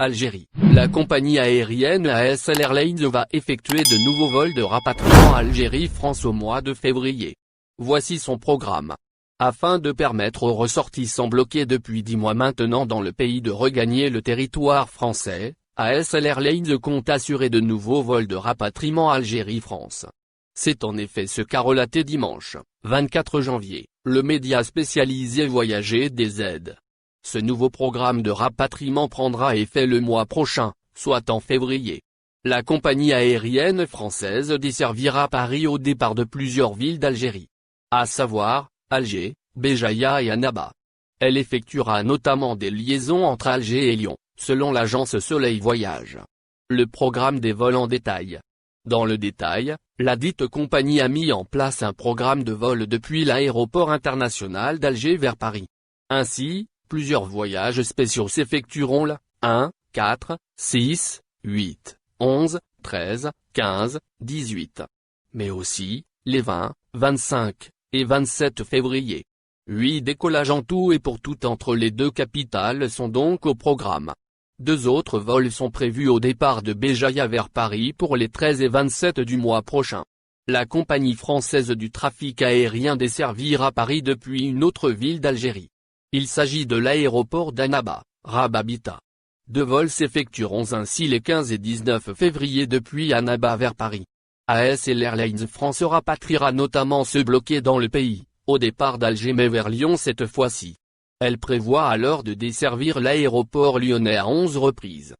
Algérie. La compagnie aérienne ASL Airlines va effectuer de nouveaux vols de rapatriement Algérie-France au mois de février. Voici son programme. Afin de permettre aux ressortissants bloqués depuis 10 mois maintenant dans le pays de regagner le territoire français, ASL Airlines compte assurer de nouveaux vols de rapatriement Algérie-France. C'est en effet ce qu'a relaté dimanche, 24 janvier, le média spécialisé Voyager DZ. Ce nouveau programme de rapatriement prendra effet le mois prochain, soit en février. La compagnie aérienne française desservira Paris au départ de plusieurs villes d'Algérie, à savoir, Alger, Béjaïa et Annaba. Elle effectuera notamment des liaisons entre Alger et Lyon, selon l'agence Soleil Voyage. Le programme des vols en détail. Dans le détail, la dite compagnie a mis en place un programme de vol depuis l'aéroport international d'Alger vers Paris. Ainsi, plusieurs voyages spéciaux s'effectueront le 1, 4, 6, 8, 11, 13, 15, 18. Mais aussi, les 20, 25 et 27 février. 8 décollages en tout et pour tout entre les deux capitales sont donc au programme. 2 autres vols sont prévus au départ de Béjaïa vers Paris pour les 13 et 27 du mois prochain. La compagnie française du trafic aérien desservira Paris depuis une autre ville d'Algérie. Il s'agit de l'aéroport d'Annaba, Rababita. 2 vols s'effectueront ainsi les 15 et 19 février depuis Annaba vers Paris. ASL Airlines France rapatriera notamment ceux bloqués dans le pays, au départ d'Alger mais vers Lyon cette fois-ci. Elle prévoit alors de desservir l'aéroport lyonnais à 11 reprises.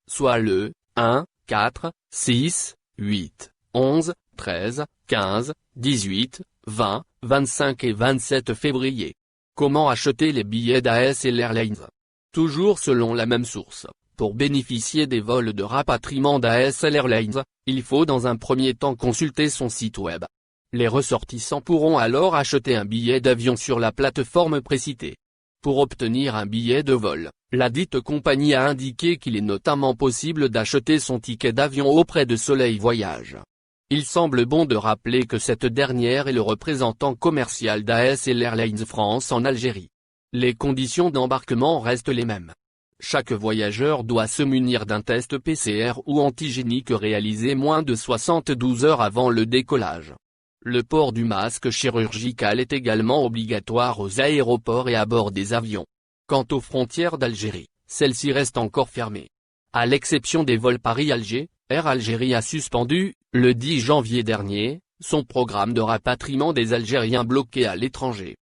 Soit le 1, 4, 6, 8, 11, 13, 15, 18, 20, 25 et 27 février. Comment acheter les billets d'ASL Airlines? Toujours selon la même source, pour bénéficier des vols de rapatriement d'ASL Airlines, il faut dans un premier temps consulter son site web. Les ressortissants pourront alors acheter un billet d'avion sur la plateforme précitée. Pour obtenir un billet de vol, la dite compagnie a indiqué qu'il est notamment possible d'acheter son ticket d'avion auprès de Soleil Voyage. Il semble bon de rappeler que cette dernière est le représentant commercial d'ASL Airlines France en Algérie. Les conditions d'embarquement restent les mêmes. Chaque voyageur doit se munir d'un test PCR ou antigénique réalisé moins de 72 heures avant le décollage. Le port du masque chirurgical est également obligatoire aux aéroports et à bord des avions. Quant aux frontières d'Algérie, celles-ci restent encore fermées. À l'exception des vols Paris-Alger, Air Algérie a suspendu, le 10 janvier dernier, son programme de rapatriement des Algériens bloqués à l'étranger.